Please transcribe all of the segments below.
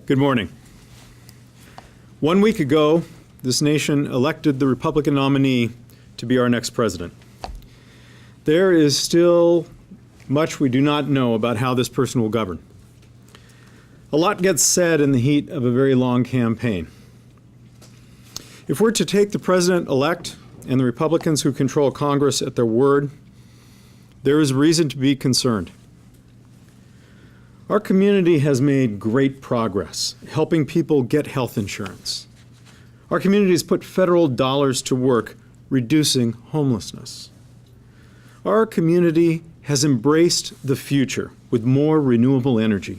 Good morning. 1 week ago, this nation elected the Republican nominee to be our next president. There is still much we do not know about how this person will govern. A lot gets said in the heat of a very long campaign. If we're to take the president-elect and the Republicans who control Congress at their word, there is reason to be concerned. Our community has made great progress helping people get health insurance. Our community has put federal dollars to work reducing homelessness. Our community has embraced the future with more renewable energy.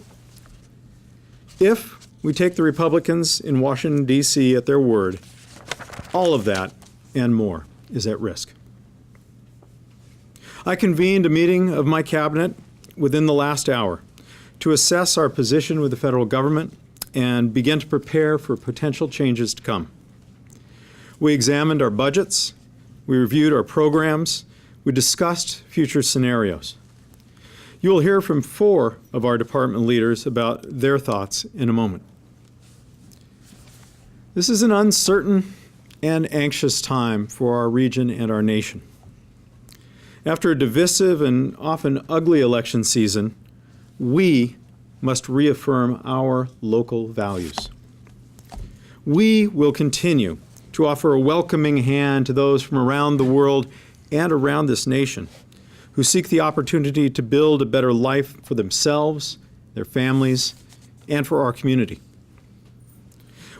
If we take the Republicans in Washington, D.C. at their word, all of that and more is at risk. I convened a meeting of my cabinet within the last hour to assess our position with the federal government and begin to prepare for potential changes to come. We examined our budgets, we reviewed our programs, we discussed future scenarios. You will hear from 4 of our department leaders about their thoughts in a moment. This is an uncertain and anxious time for our region and our nation. After a divisive and often ugly election season, we must reaffirm our local values. We will continue to offer a welcoming hand to those from around the world and around this nation who seek the opportunity to build a better life for themselves, their families, and for our community.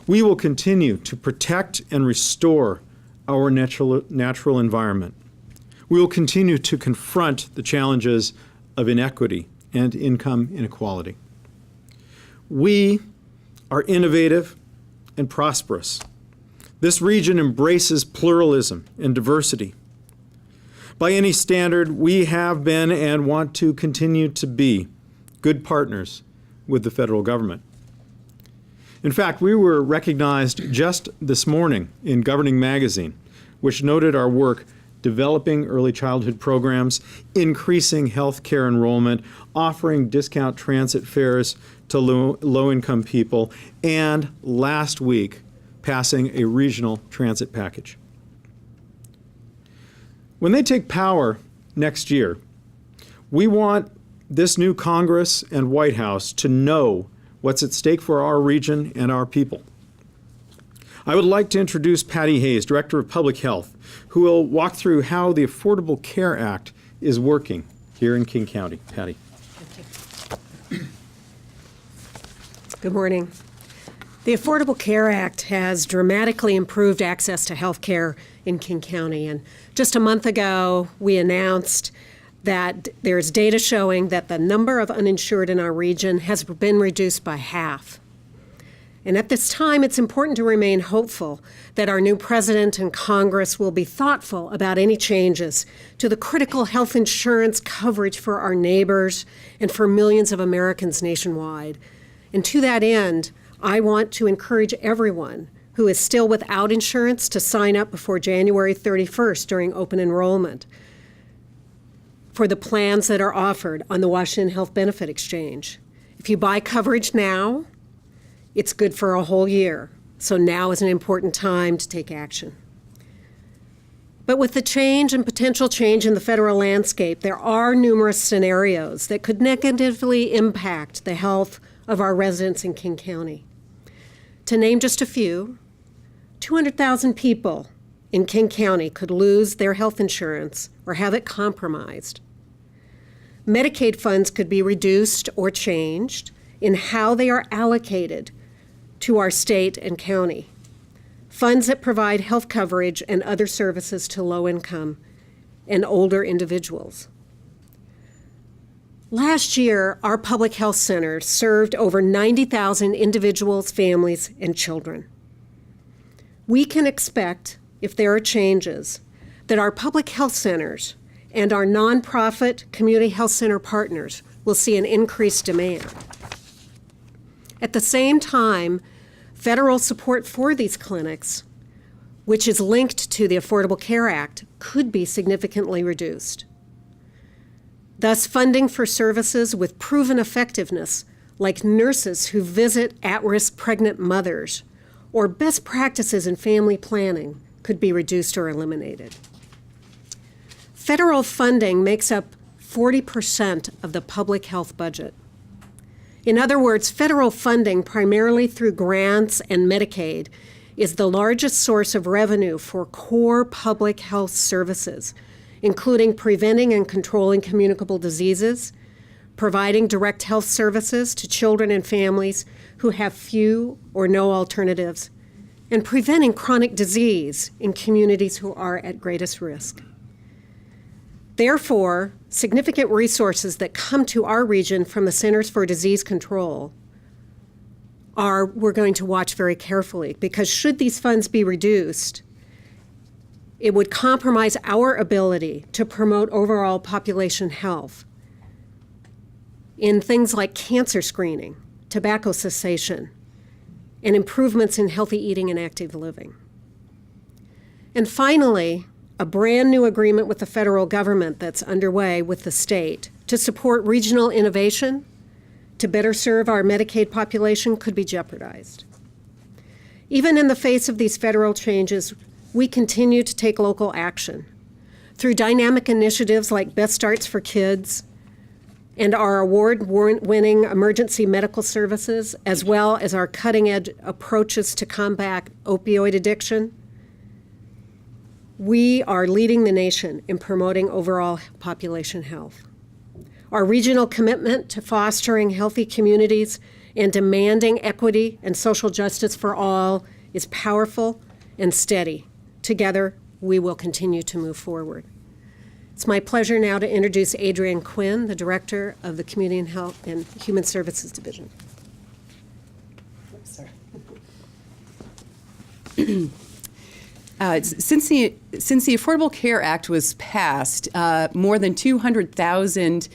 We will continue to protect and restore our natural environment. We will continue to confront the challenges of inequity and income inequality. We are innovative and prosperous. This region embraces pluralism and diversity. By any standard, we have been and want to continue to be good partners with the federal government. In fact, we were recognized just this morning in Governing Magazine, which noted our work developing early childhood programs, increasing health care enrollment, offering discount transit fares to low-income people, and last week, passing a regional transit package. When they take power next year, we want this new Congress and White House to know what's at stake for our region and our people. I would like to introduce Patty Hayes, Director of Public Health, who will walk through how the Affordable Care Act is working here in King County. Patty. Thank you. Good morning. The Affordable Care Act has dramatically improved access to health care in King County. And just a month ago, we announced that there's data showing that the number of uninsured in our region has been reduced by half. And at this time, it's important to remain hopeful that our new president and Congress will be thoughtful about any changes to the critical health insurance coverage for our neighbors and for millions of Americans nationwide. And to that end, I want to encourage everyone who is still without insurance to sign up before January 31st during open enrollment for the plans that are offered on the Washington Health Benefit Exchange. If you buy coverage now, it's good for a whole year. So now is an important time to take action. But with the change and potential change in the federal landscape, there are numerous scenarios that could negatively impact the health of our residents in King County. To name just a few, 200,000 people in King County could lose their health insurance or have it compromised. Medicaid funds could be reduced or changed in how they are allocated to our state and county. Funds that provide health coverage and other services to low-income and older individuals. Last year, our public health centers served over 90,000 individuals, families, and children. We can expect, if there are changes, that our public health centers and our nonprofit community health center partners will see an increased demand. At the same time, federal support for these clinics, which is linked to the Affordable Care Act, could be significantly reduced. Thus, funding for services with proven effectiveness, like nurses who visit at-risk pregnant mothers, or best practices in family planning, could be reduced or eliminated. Federal funding makes up 40% of the public health budget. In other words, federal funding, primarily through grants and Medicaid, is the largest source of revenue for core public health services, including preventing and controlling communicable diseases, providing direct health services to children and families who have few or no alternatives, and preventing chronic disease in communities who are at greatest risk. Therefore, significant resources that come to our region from the Centers for Disease Control we're going to watch very carefully, because should these funds be reduced, it would compromise our ability to promote overall population health in things like cancer screening, tobacco cessation, and improvements in healthy eating and active living. And finally, a brand new agreement with the federal government that's underway with the state to support regional innovation to better serve our Medicaid population could be jeopardized. Even in the face of these federal changes, we continue to take local action through dynamic initiatives like Best Starts for Kids and our award-winning emergency medical services, as well as our cutting-edge approaches to combat opioid addiction. We are leading the nation in promoting overall population health. Our regional commitment to fostering healthy communities and demanding equity and social justice for all is powerful and steady. Together, we will continue to move forward. It's my pleasure now to introduce Adrienne Quinn, the Director of the Community and Health and Human Services Division. Since the Affordable Care Act was passed, more than 200,000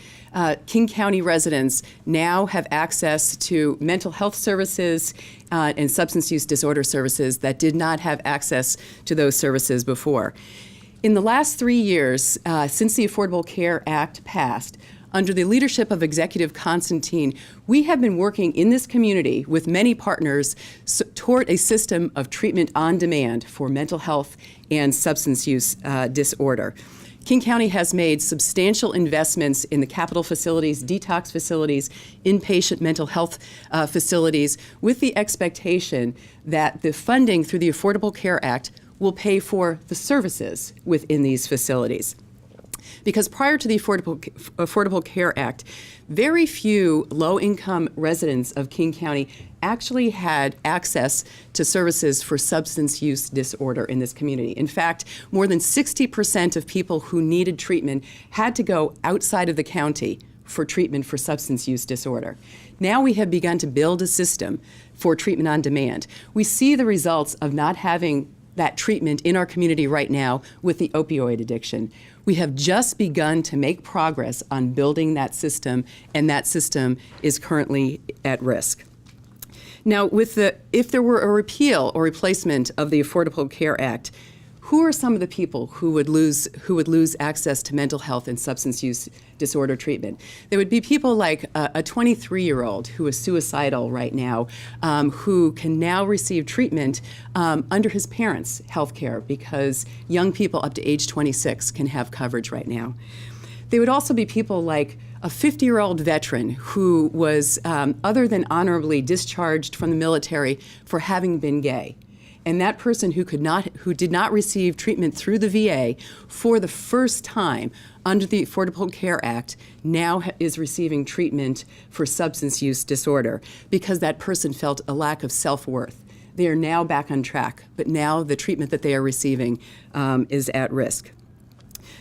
King County residents now have access to mental health services and substance use disorder services that did not have access to those services before. In the last 3 years, since the Affordable Care Act passed, under the leadership of Executive Constantine, we have been working in this community with many partners toward a system of treatment on demand for mental health and substance use disorder. King County has made substantial investments in the capital facilities, detox facilities, inpatient mental health facilities, with the expectation that the funding through the Affordable Care Act will pay for the services within these facilities. Because prior to the Affordable Care Act, very few low-income residents of King County actually had access to services for substance use disorder in this community. In fact, more than 60% of people who needed treatment had to go outside of the county for treatment for substance use disorder. Now we have begun to build a system for treatment on demand. We see the results of not having that treatment in our community right now with the opioid addiction. We have just begun to make progress on building that system, and that system is currently at risk. Now, if there were a repeal or replacement of the Affordable Care Act, who are some of the people who would lose access to mental health and substance use disorder treatment? There would be people like a 23-year-old who is suicidal right now, who can now receive treatment under his parents' health care, because young people up to age 26 can have coverage right now. There would also be people like a 50-year-old veteran who was other than honorably discharged from the military for having been gay. And that person who did not receive treatment through the VA for the first time under the Affordable Care Act now is receiving treatment for substance use disorder, because that person felt a lack of self-worth. They are now back on track, but now the treatment that they are receiving is at risk.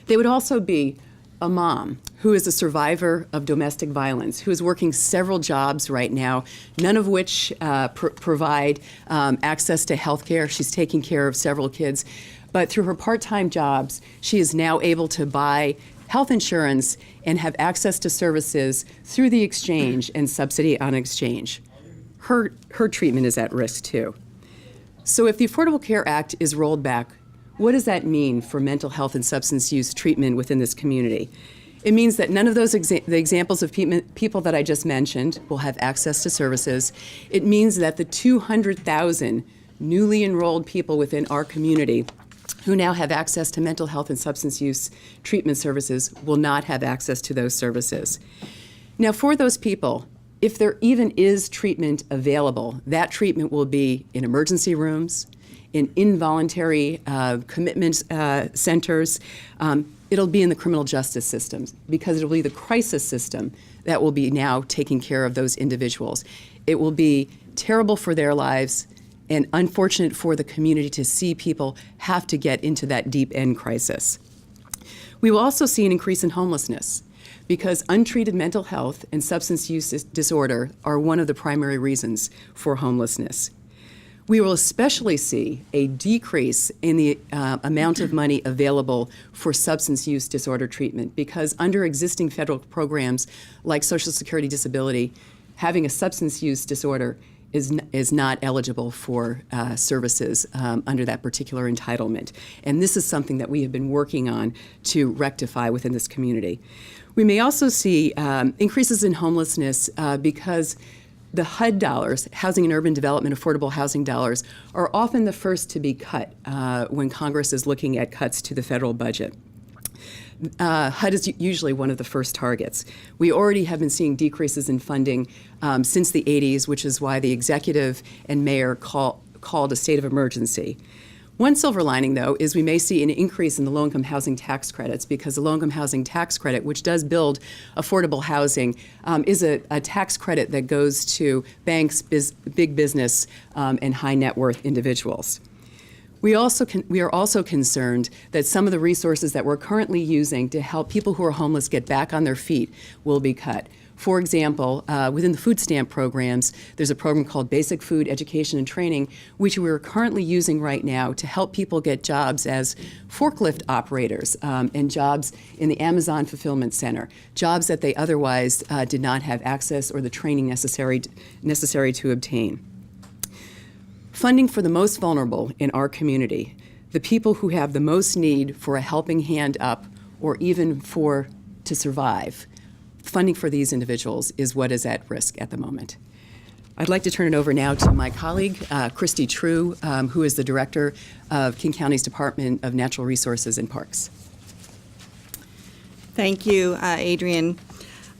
They would also be a mom who is a survivor of domestic violence, who is working several jobs right now, none of which provide access to health care. She's taking care of several kids. But through her part-time jobs, she is now able to buy health insurance and have access to services through the exchange and subsidy on exchange. Her treatment is at risk too. So if the Affordable Care Act is rolled back, what does that mean for mental health and substance use treatment within this community? It means that none of those the examples of people that I just mentioned will have access to services. It means that the 200,000 newly enrolled people within our community who now have access to mental health and substance use treatment services will not have access to those services. Now, for those people, if there even is treatment available, that treatment will be in emergency rooms, in involuntary commitment centers. It'll be in the criminal justice system because it'll be the crisis system that will be now taking care of those individuals. It will be terrible for their lives and unfortunate for the community to see people have to get into that deep end crisis. We will also see an increase in homelessness because untreated mental health and substance use disorder are one of the primary reasons for homelessness. We will especially see a decrease in the amount of money available for substance use disorder treatment because under existing federal programs like Social Security disability, having a substance use disorder is not eligible for services under that particular entitlement. And this is something that we have been working on to rectify within this community. We may also see increases in homelessness because the HUD dollars, Housing and Urban Development Affordable Housing dollars, are often the first to be cut when Congress is looking at cuts to the federal budget. HUD is usually one of the first targets. We already have been seeing decreases in funding since the 80s, which is why the executive and mayor called a state of emergency. One silver lining, though, is we may see an increase in the low-income housing tax credits because the low-income housing tax credit, which does build affordable housing, is a tax credit that goes to banks, big business, and high net worth individuals. We are also concerned that some of the resources that we're currently using to help people who are homeless get back on their feet will be cut. For example, within the food stamp programs, there's a program called Basic Food Education and Training, which we're currently using right now to help people get jobs as forklift operators and jobs in the Amazon Fulfillment Center, jobs that they otherwise did not have access or the training necessary to obtain. Funding for the most vulnerable in our community, the people who have the most need for a helping hand up or even to survive, funding for these individuals is what is at risk at the moment. I'd like to turn it over now to my colleague, Christy True, who is the director of King County's Department of Natural Resources and Parks. Thank you, Adrian.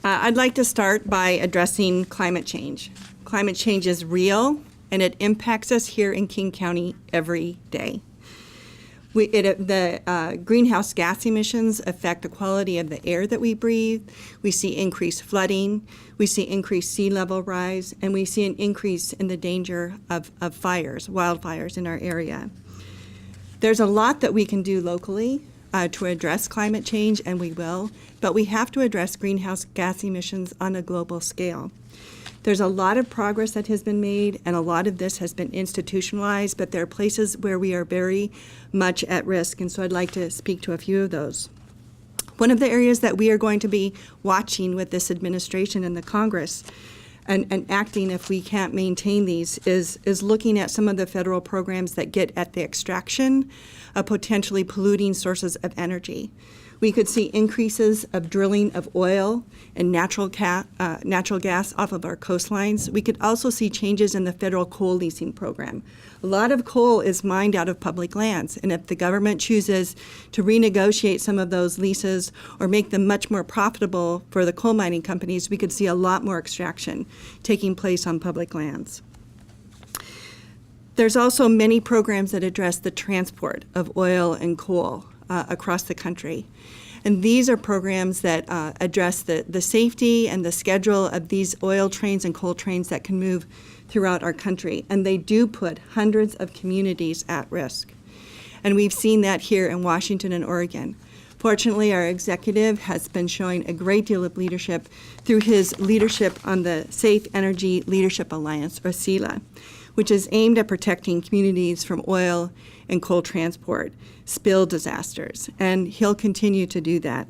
I'd like to start by addressing climate change. Climate change is real, and it impacts us here in King County every day. The greenhouse gas emissions affect the quality of the air that we breathe. We see increased flooding. We see increased sea level rise. And we see an increase in the danger of wildfires in our area. There's a lot that we can do locally to address climate change, and we will. But we have to address greenhouse gas emissions on a global scale. There's a lot of progress that has been made, and a lot of this has been institutionalized, but there are places where we are very much at risk, and so I'd like to speak to a few of those. One of the areas that we are going to be watching with this administration and the Congress and acting if we can't maintain these is looking at some of the federal programs that get at the extraction of potentially polluting sources of energy. We could see increases of drilling of oil and natural gas off of our coastlines. We could also see changes in the federal coal leasing program. A lot of coal is mined out of public lands, and if the government chooses to renegotiate some of those leases or make them much more profitable for the coal mining companies, we could see a lot more extraction taking place on public lands. There's also many programs that address the transport of oil and coal across the country. And these are programs that address the safety and the schedule of these oil trains and coal trains that can move throughout our country. And they do put hundreds of communities at risk. And we've seen that here in Washington and Oregon. Fortunately, our executive has been showing a great deal of leadership through his leadership on the Safe Energy Leadership Alliance, or SELA, which is aimed at protecting communities from oil and coal transport, spill disasters, and he'll continue to do that.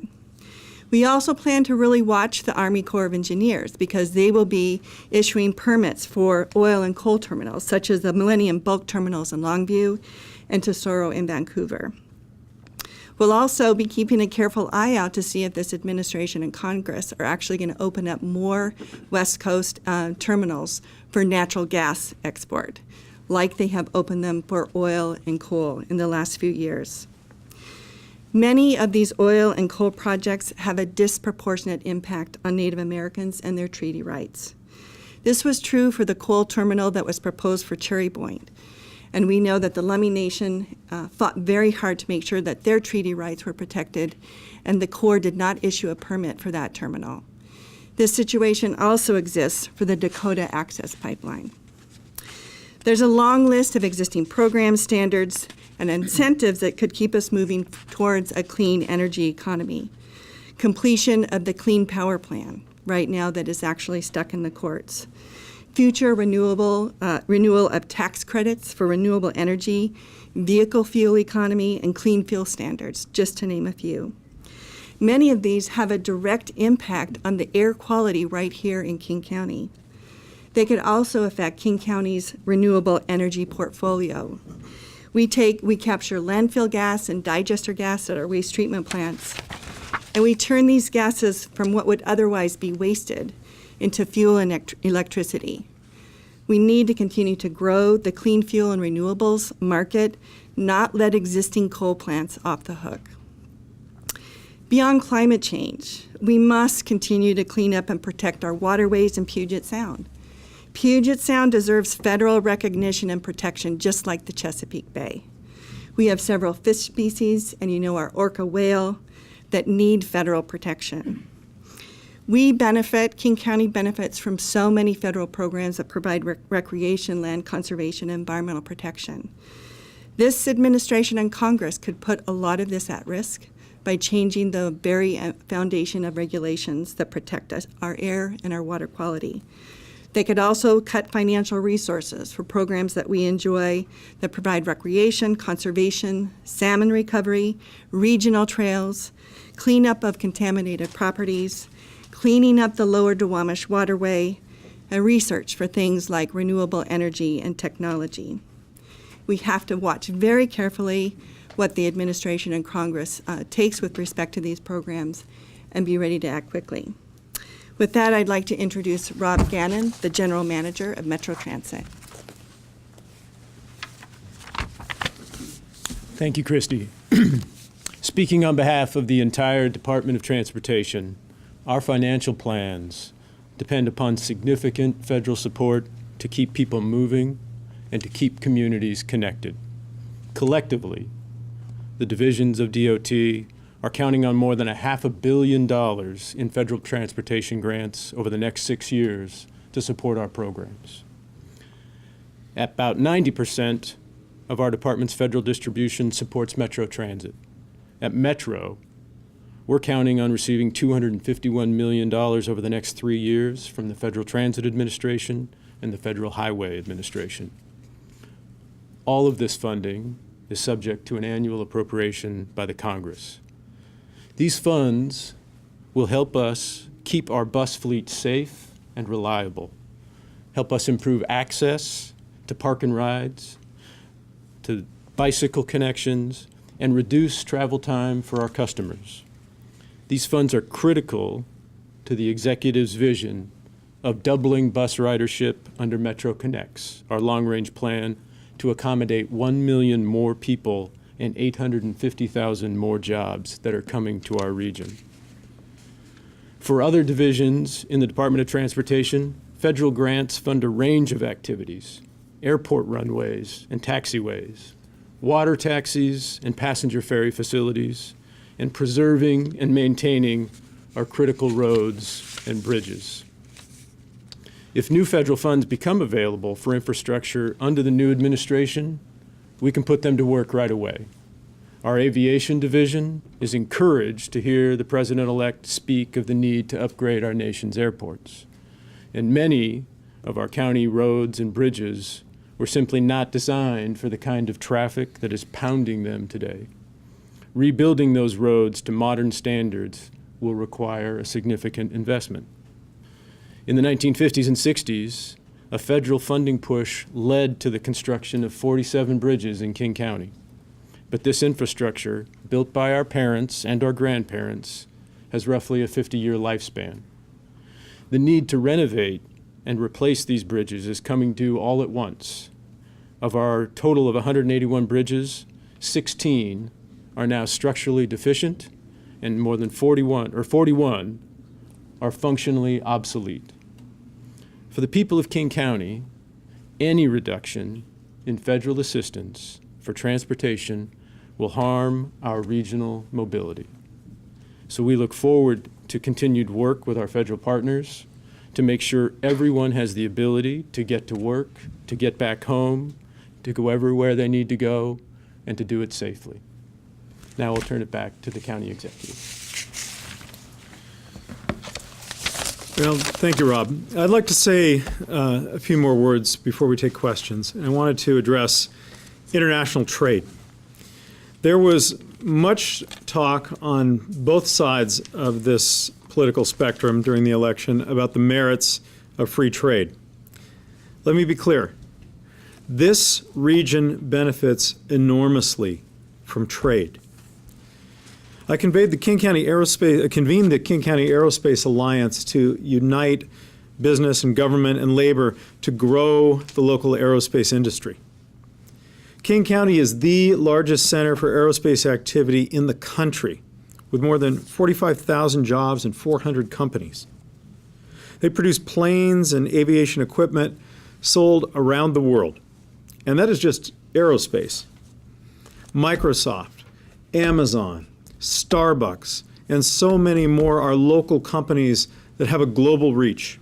We also plan to really watch the Army Corps of Engineers because they will be issuing permits for oil and coal terminals, such as the Millennium Bulk Terminals in Longview and Tesoro in Vancouver. We'll also be keeping a careful eye out to see if this administration and Congress are actually going to open up more West Coast terminals for natural gas export, like they have opened them for oil and coal in the last few years. Many of these oil and coal projects have a disproportionate impact on Native Americans and their treaty rights. This was true for the coal terminal that was proposed for Cherry Point. And we know that the Lummi Nation fought very hard to make sure that their treaty rights were protected, and the Corps did not issue a permit for that terminal. This situation also exists for the Dakota Access Pipeline. There's a long list of existing programs, standards, and incentives that could keep us moving towards a clean energy economy. Completion of the Clean Power Plan, right now that is actually stuck in the courts. Future renewal of tax credits for renewable energy, vehicle fuel economy, and clean fuel standards, just to name a few. Many of these have a direct impact on the air quality right here in King County. They could also affect King County's renewable energy portfolio. We capture landfill gas and digester gas at our waste treatment plants, and we turn these gases from what would otherwise be wasted into fuel and electricity. We need to continue to grow the clean fuel and renewables market, not let existing coal plants off the hook. Beyond climate change, we must continue to clean up and protect our waterways in Puget Sound. Puget Sound deserves federal recognition and protection just like the Chesapeake Bay. We have several fish species, and our orca whale, that need federal protection. King County benefits from so many federal programs that provide recreation, land conservation, and environmental protection. This administration and Congress could put a lot of this at risk by changing the very foundation of regulations that protect our air and our water quality. They could also cut financial resources for programs that we enjoy that provide recreation, conservation, salmon recovery, regional trails, cleanup of contaminated properties, cleaning up the lower Duwamish waterway, and research for things like renewable energy and technology. We have to watch very carefully what the administration and Congress takes with respect to these programs and be ready to act quickly. With that, I'd like to introduce Rob Gannon, the General Manager of Metro Transit. Thank you, Christy. Speaking on behalf of the entire Department of Transportation, our financial plans depend upon significant federal support to keep people moving and to keep communities connected. Collectively, the divisions of DOT are counting on more than $500 million in federal transportation grants over the next 6 years to support our programs. About 90% of our department's federal distribution supports Metro Transit. At Metro, we're counting on receiving $251 million over the next 3 years from the Federal Transit Administration and the Federal Highway Administration. All of this funding is subject to an annual appropriation by the Congress. These funds will help us keep our bus fleet safe and reliable, help us improve access to park and rides, to bicycle connections, and reduce travel time for our customers. These funds are critical to the executive's vision of doubling bus ridership under Metro Connects, our long-range plan to accommodate 1 million more people and 850,000 more jobs that are coming to our region. For other divisions in the Department of Transportation, federal grants fund a range of activities: airport runways and taxiways, water taxis and passenger ferry facilities, and preserving and maintaining our critical roads and bridges. If new federal funds become available for infrastructure under the new administration, we can put them to work right away. Our aviation division is encouraged to hear the president-elect speak of the need to upgrade our nation's airports. And many of our county roads and bridges were simply not designed for the kind of traffic that is pounding them today. Rebuilding those roads to modern standards will require a significant investment. In the 1950s and 60s, a federal funding push led to the construction of 47 bridges in King County. But this infrastructure, built by our parents and our grandparents, has roughly a 50-year lifespan. The need to renovate and replace these bridges is coming due all at once. Of our total of 181 bridges, 16 are now structurally deficient, and more than 41 are functionally obsolete. For the people of King County, any reduction in federal assistance for transportation will harm our regional mobility. So we look forward to continued work with our federal partners to make sure everyone has the ability to get to work, to get back home, to go everywhere they need to go, and to do it safely. Now I'll turn it back to the county executive. Well, thank you, Rob. I'd like to say a few more words before we take questions. I wanted to address international trade. There was much talk on both sides of this political spectrum during the election about the merits of free trade. Let me be clear. This region benefits enormously from trade. I convened the King County Aerospace Alliance to unite business and government and labor to grow the local aerospace industry. King County is the largest center for aerospace activity in the country, with more than 45,000 jobs and 400 companies. They produce planes and aviation equipment sold around the world. And that is just aerospace. Microsoft, Amazon, Starbucks, and so many more are local companies that have a global reach.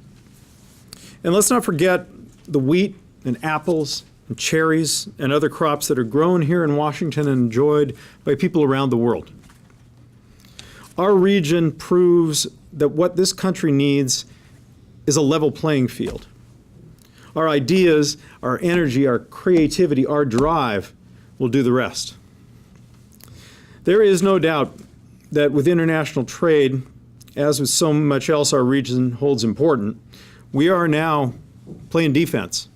And let's not forget the wheat and apples and cherries and other crops that are grown here in Washington and enjoyed by people around the world. Our region proves that what this country needs is a level playing field. Our ideas, our energy, our creativity, our drive will do the rest. There is no doubt that with international trade, as with so much else our region holds important, we are now playing defense.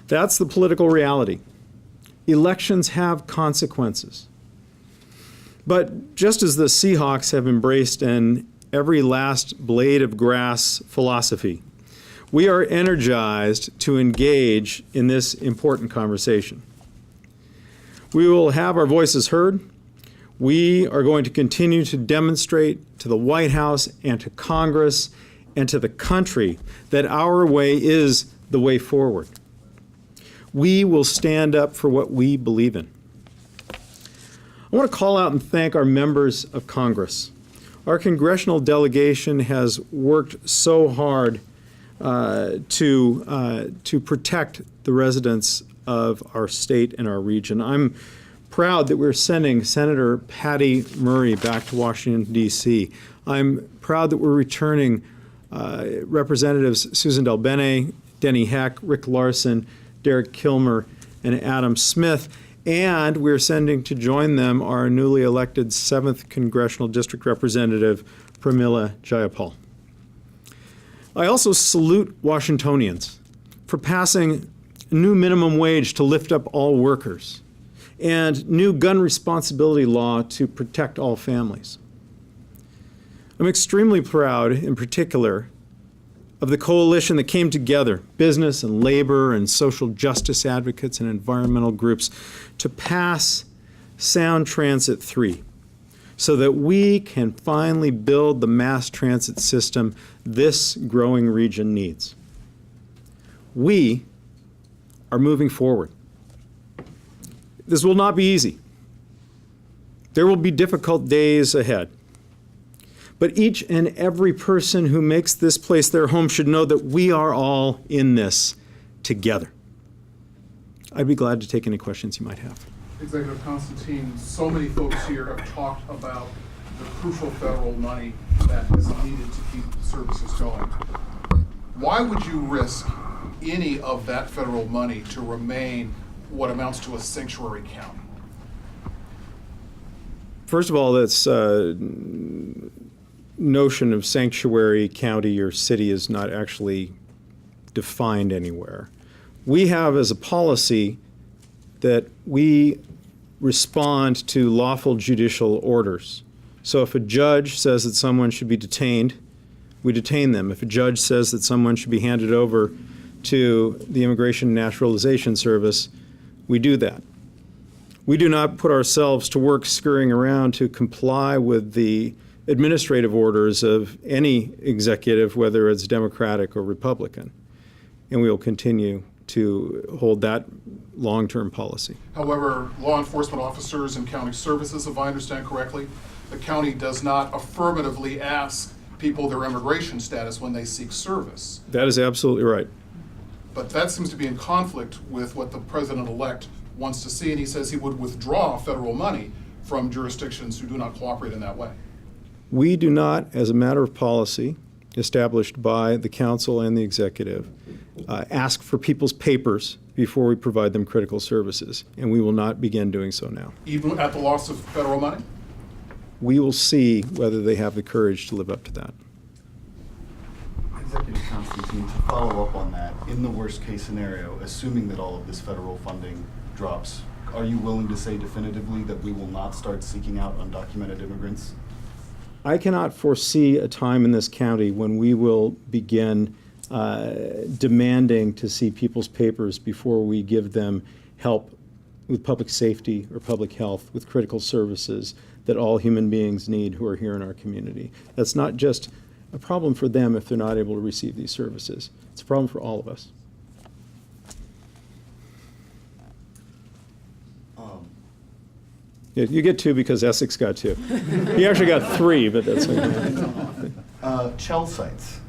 That's the political reality. Elections have consequences. But just as the Seahawks have embraced an every last blade of grass philosophy, we are energized to engage in this important conversation. We will have our voices heard. We are going to continue to demonstrate to the White House and to Congress and to the country that our way is the way forward. We will stand up for what we believe in. I want to call out and thank our members of Congress. Our congressional delegation has worked so hard to protect the residents of our state and our region. I'm proud that we're sending Senator Patty Murray back to Washington, D.C. I'm proud that we're returning Representatives Susan DelBene, Denny Heck, Rick Larson, Derek Kilmer, and Adam Smith. And we're sending to join them our newly elected 7th Congressional District Representative, Pramila Jayapal. I also salute Washingtonians for passing a new minimum wage to lift up all workers and new gun responsibility law to protect all families. I'm extremely proud, in particular, of the coalition that came together, business and labor and social justice advocates and environmental groups, to pass Sound Transit 3 so that we can finally build the mass transit system this growing region needs. We are moving forward. This will not be easy. There will be difficult days ahead. But each and every person who makes this place their home should know that we are all in this together. I'd be glad to take any questions you might have. Executive Constantine, so many folks here have talked about the crucial federal money that is needed to keep services going. Why would you risk any of that federal money to remain what amounts to a sanctuary county? First of all, this notion of sanctuary county or city is not actually defined anywhere. We have as a policy that we respond to lawful judicial orders. So if a judge says that someone should be detained, we detain them. If a judge says that someone should be handed over to the Immigration and Naturalization Service, we do that. We do not put ourselves to work scurrying around to comply with the administrative orders of any executive, whether it's Democratic or Republican. And we will continue to hold that long-term policy. However, law enforcement officers and county services, if I understand correctly, the county does not affirmatively ask people their immigration status when they seek service. That is absolutely right. But that seems to be in conflict with what the president-elect wants to see, and he says he would withdraw federal money from jurisdictions who do not cooperate in that way. We do not, as a matter of policy established by the council and the executive, ask for people's papers before we provide them critical services, and we will not begin doing so now. Even at the loss of federal money? We will see whether they have the courage to live up to that. Executive Constantine, to follow up on that, in the worst case scenario, assuming that all of this federal funding drops, are you willing to say definitively that we will not start seeking out undocumented immigrants? I cannot foresee a time in this county when we will begin demanding to see people's papers before we give them help with public safety or public health, with critical services that all human beings need who are here in our community. That's not just a problem for them if they're not able to receive these services. It's a problem for all of us. Yeah, you get two because Essex got two. He actually got three, but that's okay. CHEL sites.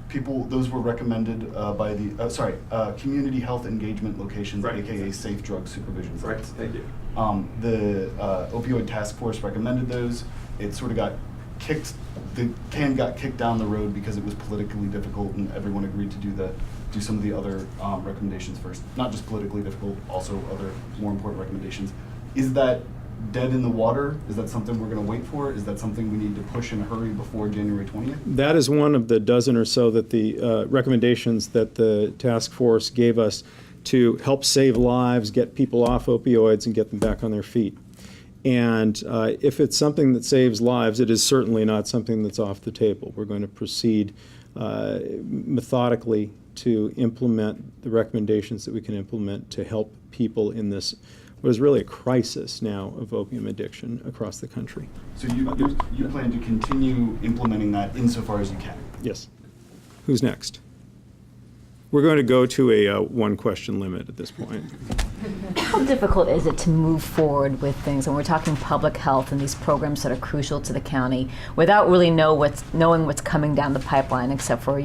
People, those were recommended by the, community health engagement locations, Right. AKA safe drug supervision sites. Right, thank you. The opioid task force recommended those. It sort of got kicked, the can got kicked down the road because it was politically difficult, and everyone agreed to do some of the other recommendations first. Not just politically difficult, also other more important recommendations. Is that dead in the water? Is that something we're going to wait for? Is that something we need to push in a hurry before January 20th? That is one of the dozen or so that the recommendations that the task force gave us to help save lives, get people off opioids, and get them back on their feet. And if it's something that saves lives, it is certainly not something that's off the table. We're going to proceed methodically to implement the recommendations that we can implement to help people in this, what is really a crisis now of opium addiction across the country. So you plan to continue implementing that insofar as you can? Yes. Who's next? We're going to go to a one-question limit at this point. How difficult is it to move forward with things when we're talking public health and these programs that are crucial to the county without really knowing what's coming down the pipeline, except for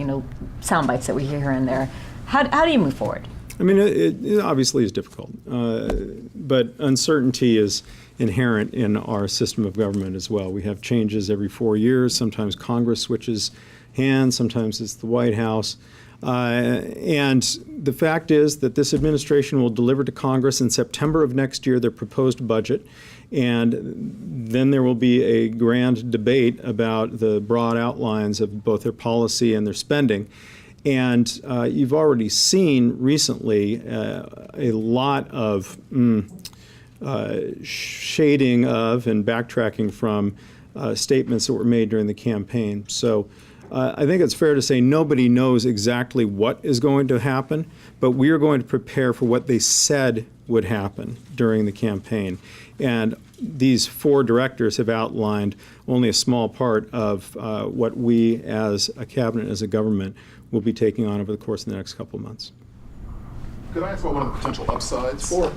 sound bites that we hear here and there? How do you move forward? I mean, it obviously is difficult, but uncertainty is inherent in our system of government as well. We have changes every 4 years. Sometimes Congress switches hands. Sometimes it's the White House. And the fact is that this administration will deliver to Congress in September of next year their proposed budget, and then there will be a grand debate about the broad outlines of both their policy and their spending. And you've already seen recently a lot of shading of and backtracking from statements that were made during the campaign. So I think it's fair to say nobody knows exactly what is going to happen, but we are going to prepare for what they said would happen during the campaign. And these four directors have outlined only a small part of what we as a cabinet, as a government, will be taking on over the course of the next couple of months. Could I ask about one of the potential upsides? Sure.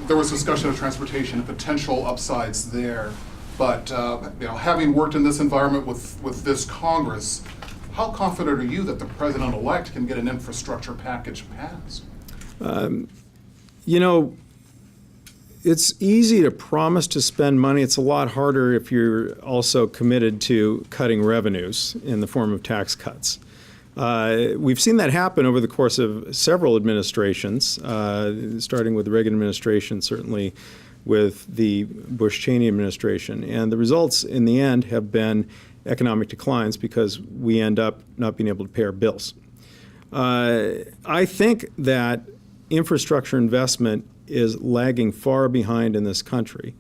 There was discussion of transportation and potential upsides there, but having worked in this environment with this Congress, how confident are you that the president-elect can get an infrastructure package passed? It's easy to promise to spend money. It's a lot harder if you're also committed to cutting revenues in the form of tax cuts. We've seen that happen over the course of several administrations, starting with the Reagan administration, certainly with the Bush-Cheney administration. And the results in the end have been economic declines because we end up not being able to pay our bills. I think that infrastructure investment is lagging far behind in this country.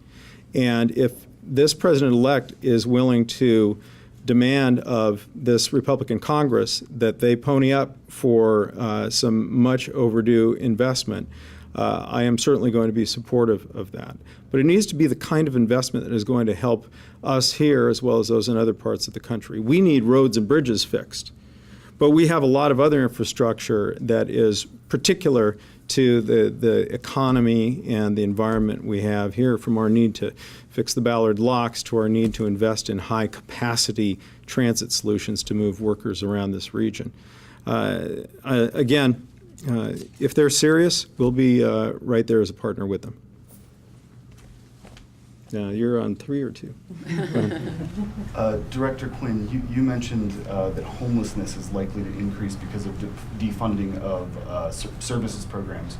And if this president-elect is willing to demand of this Republican Congress that they pony up for some much overdue investment, I am certainly going to be supportive of that. But it needs to be the kind of investment that is going to help us here as well as those in other parts of the country. We need roads and bridges fixed. But we have a lot of other infrastructure that is particular to the economy and the environment we have here, from our need to fix the Ballard locks to our need to invest in high-capacity transit solutions to move workers around this region. Again, if they're serious, we'll be right there as a partner with them. You're on 3 or 2. Director Quinn, you mentioned that homelessness is likely to increase because of defunding of services programs.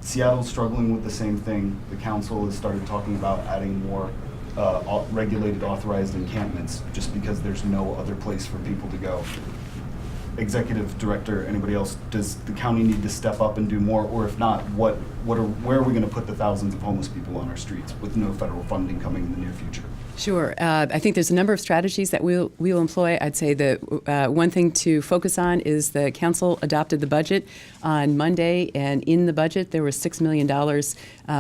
Seattle's struggling with the same thing. The council has started talking about adding more regulated authorized encampments just because there's no other place for people to go. Executive Director, anybody else, does the county need to step up and do more? Or if not, where are we going to put the thousands of homeless people on our streets with no federal funding coming in the near future? Sure. I think there's a number of strategies that we'll employ. I'd say the one thing to focus on is the council adopted the budget on Monday, and in the budget there was $6 million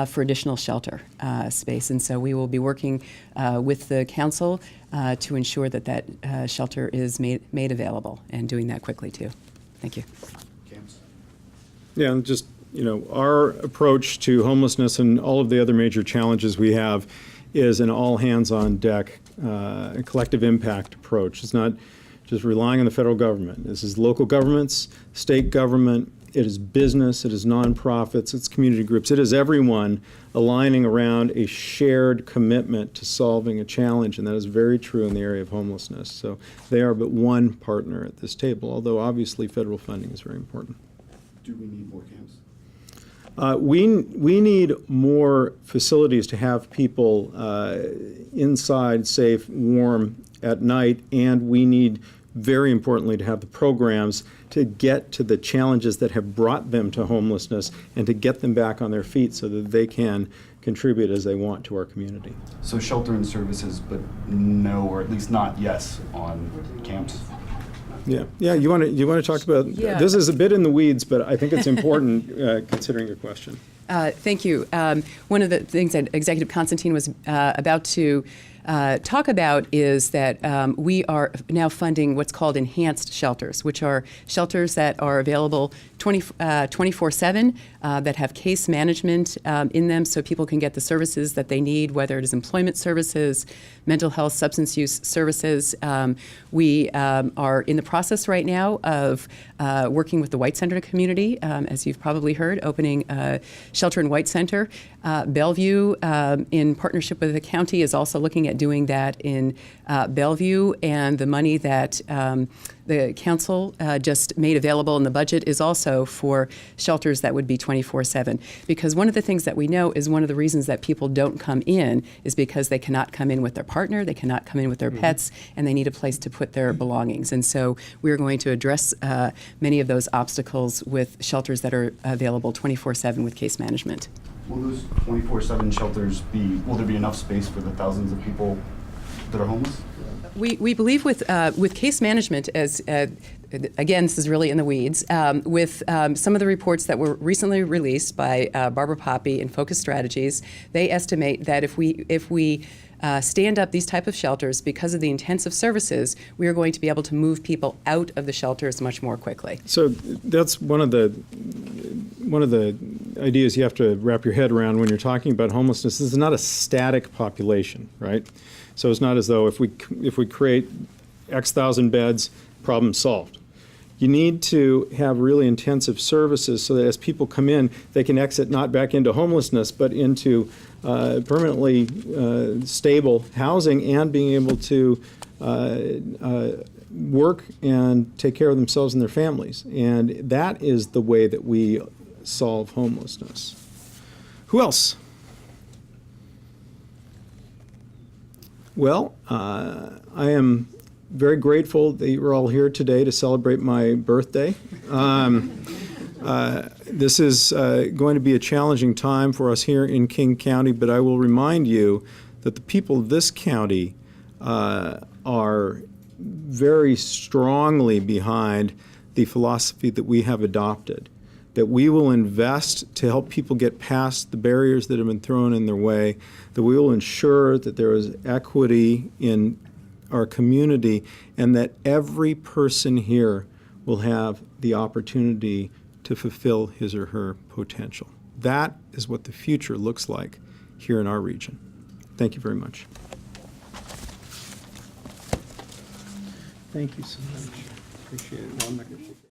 for additional shelter space. And so we will be working with the council to ensure that shelter is made available, and doing that quickly too. Thank you. Camps? Yeah, and just, our approach to homelessness and all of the other major challenges we have is an all-hands-on-deck collective impact approach. It's not just relying on the federal government. This is local governments, state government, it is business, it is nonprofits, it's community groups. It is everyone aligning around a shared commitment to solving a challenge, and that is very true in the area of homelessness. So they are but one partner at this table, although obviously federal funding is very important. Do we need more camps? We need more facilities to have people inside, safe, warm at night, and we need, very importantly, to have the programs to get to the challenges that have brought them to homelessness and to get them back on their feet so that they can contribute as they want to our community. So shelter and services, but no, or at least not yes, on camps? Yeah. You want to talk about? Yeah. This is a bit in the weeds, but I think it's important considering your question. Thank you. One of the things that Executive Constantine was about to talk about is that we are now funding what's called enhanced shelters, which are shelters that are available 24/7, that have case management in them, so people can get the services that they need, whether it is employment services, mental health, substance use services. We are in the process right now of working with the White Center community, as you've probably heard, opening a Shelter and White Center. Bellevue, in partnership with the county, is also looking at doing that in Bellevue, and the money that the council just made available in the budget is also for shelters that would be 24/7. Because one of the things that we know is one of the reasons that people don't come in is because they cannot come in with their partner, they cannot come in with their pets, and they need a place to put their belongings. And so we're going to address many of those obstacles with shelters that are available 24/7 with case management. Will those 24/7 shelters will there be enough space for the thousands of people that are homeless? We believe with case management, as again, this is really in the weeds, with some of the reports that were recently released by Barbara Poppy and Focus Strategies, they estimate that if we stand up these type of shelters, because of the intensive services, we are going to be able to move people out of the shelters much more quickly. So that's one of the ideas you have to wrap your head around when you're talking about homelessness. This is not a static population, right? So it's not as though if we create X thousand beds, problem solved. You need to have really intensive services so that as people come in, they can exit not back into homelessness, but into permanently stable housing and being able to work and take care of themselves and their families. And that is the way that we solve homelessness. Who else? Well, I am very grateful that you're all here today to celebrate my birthday. This is going to be a challenging time for us here in King County, but I will remind you that the people of this county are very strongly behind the philosophy that we have adopted, that we will invest to help people get past the barriers that have been thrown in their way, that we will ensure that there is equity in our community, and that every person here will have the opportunity to fulfill his or her potential. That is what the future looks like here in our region. Thank you very much. Thank you so much. Appreciate it.